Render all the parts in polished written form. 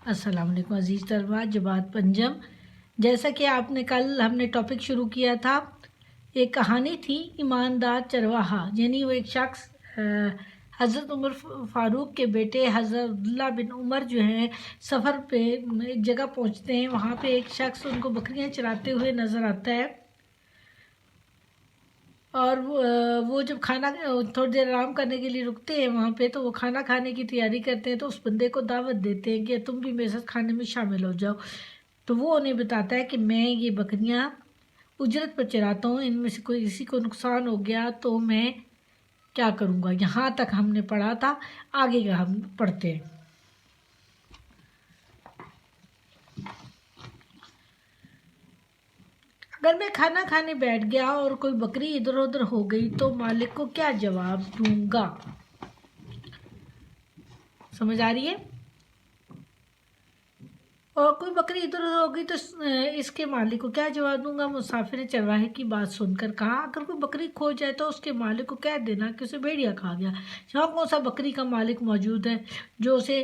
السلام علیکم عزیز طلباء، جبات پنجم۔ جیسا کہ آپ نے کل ہم نے ٹاپک شروع کیا تھا، ایک کہانی تھی ایماندار چرواہا، یعنی وہ ایک شخص حضرت عمر فاروق کے بیٹے حضرت عبداللہ بن عمر جو ہیں سفر پہ ایک جگہ پہنچتے ہیں، وہاں پہ ایک شخص ان کو بکریاں چراتے ہوئے نظر آتا ہے، اور وہ جب کھانا تھوڑی دیر آرام کرنے کے لیے رکتے ہیں وہاں پہ، تو وہ کھانا کھانے کی تیاری کرتے ہیں، تو اس بندے کو دعوت دیتے ہیں کہ تم بھی میرے ساتھ کھانے میں شامل ہو جاؤ۔ تو وہ انہیں بتاتا ہے کہ میں یہ بکریاں اجرت پر چراتا ہوں، ان میں سے کوئی کسی کو نقصان ہو گیا تو میں کیا کروں گا۔ یہاں تک ہم نے پڑھا تھا، آگے کا ہم پڑھتے ہیں۔ اگر میں کھانا کھانے بیٹھ گیا اور کوئی بکری ادھر ادھر ہو گئی تو مالک کو کیا جواب دوں گا؟ سمجھ آ رہی ہے؟ اور کوئی بکری ادھر ادھر ہو گئی تو اس کے مالک کو کیا جواب دوں گا؟ مسافر نے چرواہے کی بات سن کر کہا، اگر کوئی بکری کھو جائے تو اس کے مالک کو کہہ دینا کہ اسے بھیڑیا کھا گیا۔ یہاں کون سا بکری کا مالک موجود ہے جو اسے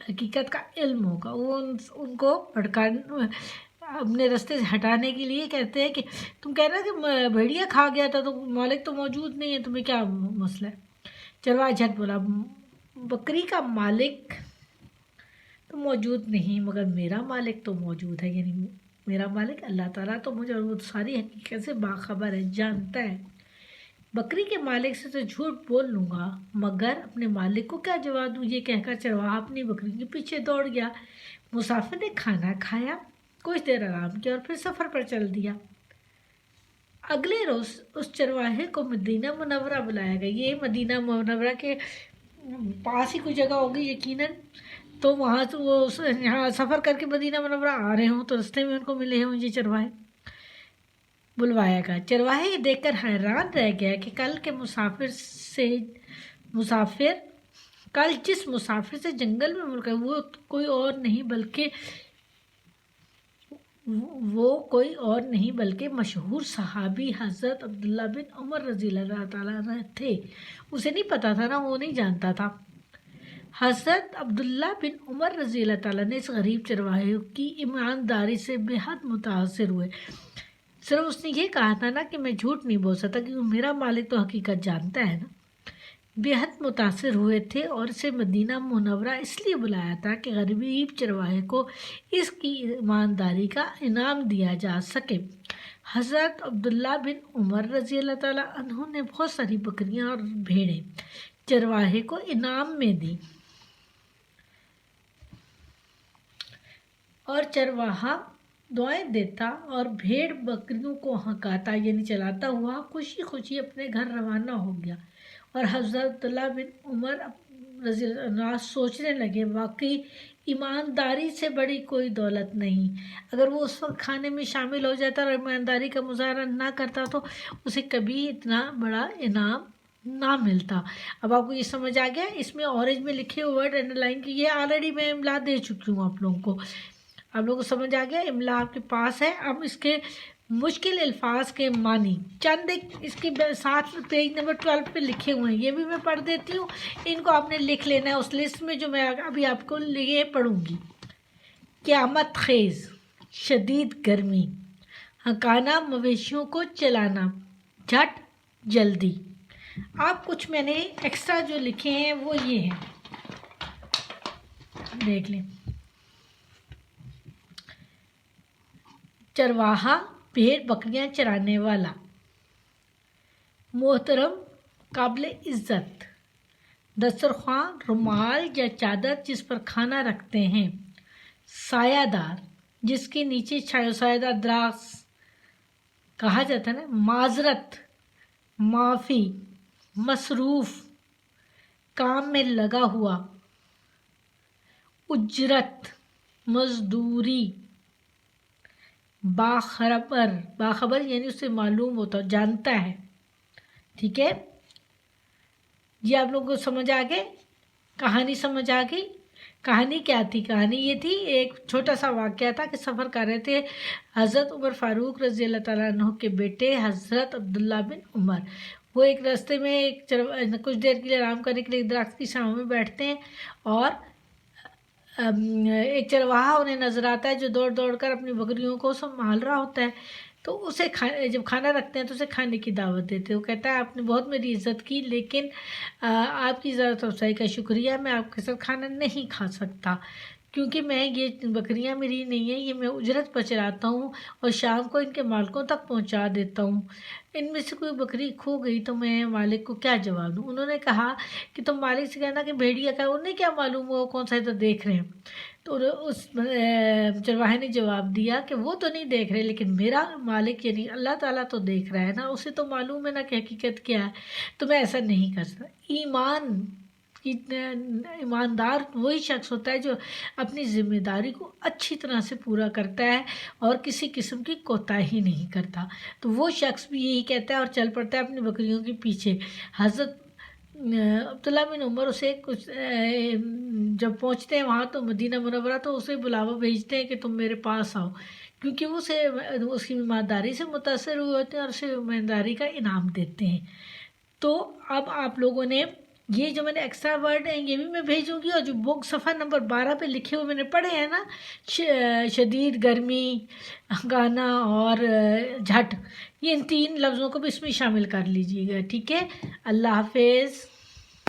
حقیقت کا علم ہوگا؟ وہ ان کو اپنے رستے سے ہٹانے کے لیے کہتے ہیں کہ تم کہہ رہے کہ بھیڑیا کھا گیا تھا تو مالک تو موجود نہیں ہے، تمہیں کیا مسئلہ ہے؟ چرواہا جھٹ بولا، بکری کا مالک تو موجود نہیں مگر میرا مالک تو موجود ہے، یعنی میرا مالک اللہ تعالیٰ تو مجھے وہ ساری حقیقت سے باخبر ہے، جانتا ہے۔ بکری کے مالک سے تو جھوٹ بول لوں گا مگر اپنے مالک کو کیا جواب دوں؟ یہ کہہ کر چرواہا اپنی بکری کے پیچھے دوڑ گیا۔ مسافر نے کھانا کھایا، کچھ دیر آرام کیا اور پھر سفر پر چل دیا۔ اگلے روز اس چرواہے کو مدینہ منورہ بلایا گیا۔ یہ مدینہ منورہ کے پاس ہی کوئی جگہ ہوگی یقیناً، تو وہاں سے وہ یہاں سفر کر کے مدینہ منورہ آ رہے ہوں تو رستے میں ان کو ملے ہوں یہ چرواہے۔ بلوایا گیا۔ چرواہے یہ دیکھ کر حیران رہ گیا کہ کل جس مسافر سے جنگل میں مل گئے وہ کوئی اور نہیں بلکہ مشہور صحابی حضرت عبداللہ بن عمر رضی اللہ تعالیٰ عنہ تھے۔ اسے نہیں پتا تھا نا، وہ نہیں جانتا تھا۔ حضرت عبداللہ بن عمر رضی اللہ تعالیٰ نے اس غریب چرواہے کی ایمانداری سے بے حد متاثر ہوئے۔ صرف اس نے یہ کہا تھا نا کہ میں جھوٹ نہیں بول سکتا کیونکہ میرا مالک تو حقیقت جانتا ہے نا۔ بے حد متاثر ہوئے تھے اور اسے مدینہ منورہ اس لیے بلایا تھا کہ غریب چرواہے کو اس کی ایمانداری کا انعام دیا جا سکے۔ حضرت عبداللہ بن عمر رضی اللہ تعالیٰ عنہ نے بہت ساری بکریاں اور بھیڑیں چرواہے کو انعام میں دی، اور چرواہا دعائیں دیتا اور بھیڑ بکریوں کو ہکاتا یعنی چلاتا ہوا خوشی خوشی اپنے گھر روانہ ہو گیا۔ اور حضرت عبداللہ بن عمر رضی اللہ عنہ سوچنے لگے، واقعی ایمانداری سے بڑی کوئی دولت نہیں۔ اگر وہ اس وقت کھانے میں شامل ہو جاتا اور ایمانداری کا مظاہرہ نہ کرتا تو اسے کبھی اتنا بڑا انعام نہ ملتا۔ اب آپ کو یہ سمجھ آ گیا؟ اس میں اورنج میں لکھے ہوئے ورڈ انڈر لائن کی، یہ آلریڈی میں املا دے چکی ہوں آپ لوگوں کو۔ آپ لوگوں کو سمجھ آ گیا؟ املا آپ کے پاس ہے۔ اب اس کے مشکل الفاظ کے معنی چند ایک اس کے ساتھ پیج نمبر 12 پہ لکھے ہوئے ہیں، یہ بھی میں پڑھ دیتی ہوں، ان کو آپ نے لکھ لینا ہے اس لسٹ میں جو میں ابھی آپ کو یہ پڑھوں گی۔ قیامت خیز، شدید گرمی، ہکانا مویشیوں کو چلانا، جھٹ جلدی۔ آپ کچھ میں نے ایکسٹرا جو لکھے ہیں وہ یہ ہیں، دیکھ لیں۔ چرواہا، بھیڑ بکریاں چرانے والا، محترم، قابل عزت، دسترخوان، رومال یا چادر جس پر کھانا رکھتے ہیں، سایہ دار، جس کے نیچے سایہ دار درخت کہا جاتا ہے نا، معذرت، معافی، مصروف، کام میں لگا ہوا، اجرت، مزدوری، باخبر یعنی اسے معلوم ہوتا، جانتا ہے۔ ٹھیک ہے، یہ آپ لوگوں کو سمجھ آ گئے؟ کہانی سمجھ آ گئی؟ کہانی کیا تھی؟ کہانی یہ تھی، ایک چھوٹا سا واقعہ تھا کہ سفر کر رہے تھے حضرت عمر فاروق رضی اللہ تعالیٰ عنہ کے بیٹے حضرت عبداللہ بن عمر۔ وہ ایک راستے میں کچھ دیر کے لیے آرام کرنے کے لیے درخت کی چھاؤں میں بیٹھتے ہیں، اور ایک چرواہا انہیں نظر آتا ہے جو دوڑ دوڑ کر اپنی بکریوں کو سنبھال رہا ہوتا ہے، تو اسے جب کھانا رکھتے ہیں تو اسے کھانے کی دعوت دیتے ہیں۔ وہ کہتا ہے آپ نے بہت میری عزت کی، لیکن آپ کی عزت افزائی کا شکریہ، میں آپ کے ساتھ کھانا نہیں کھا سکتا، کیونکہ میں یہ بکریاں میری نہیں ہیں، یہ میں اجرت پر چلاتا ہوں اور شام کو ان کے مالکوں تک پہنچا دیتا ہوں۔ ان میں سے کوئی بکری کھو گئی تو میں مالک کو کیا جواب دوں؟ انہوں نے کہا کہ تم مالک سے کہنا کہ بھیڑیا کا، انہیں کیا معلوم وہ کون سا ادھر دیکھ رہے ہیں۔ تو اس چرواہے نے جواب دیا کہ وہ تو نہیں دیکھ رہے، لیکن میرا مالک یعنی اللہ تعالیٰ تو دیکھ رہا ہے نا، اسے تو معلوم ہے نا کہ حقیقت کیا ہے، تو میں ایسا نہیں کر سکتا۔ ایماندار وہی شخص ہوتا ہے جو اپنی ذمہ داری کو اچھی طرح سے پورا کرتا ہے اور کسی قسم کی کوتاہی نہیں کرتا، تو وہ شخص بھی یہی کہتا ہے اور چل پڑتا ہے اپنی بکریوں کے پیچھے۔ حضرت عبداللہ بن عمر اسے کچھ جب پہنچتے ہیں وہاں تو مدینہ منورہ، تو اسے بلاوا بھیجتے ہیں کہ تم میرے پاس آؤ، کیونکہ وہ اس کی ایمانداری سے متاثر ہوئے ہوتے ہیں اور اسے ایمانداری کا انعام دیتے ہیں۔ تو اب آپ لوگوں نے یہ جو میں نے ایکسٹرا ورڈ ہیں یہ بھی میں بھیجوں گی، اور جو بک صفحہ نمبر 12 پہ لکھے ہوئے میں نے پڑھے ہیں نا، شدید گرمی، گانا اور جھٹ، یہ ان 3 لفظوں کو بھی اس میں شامل کر لیجیے گا، ٹھیک ہے؟ اللہ حافظ۔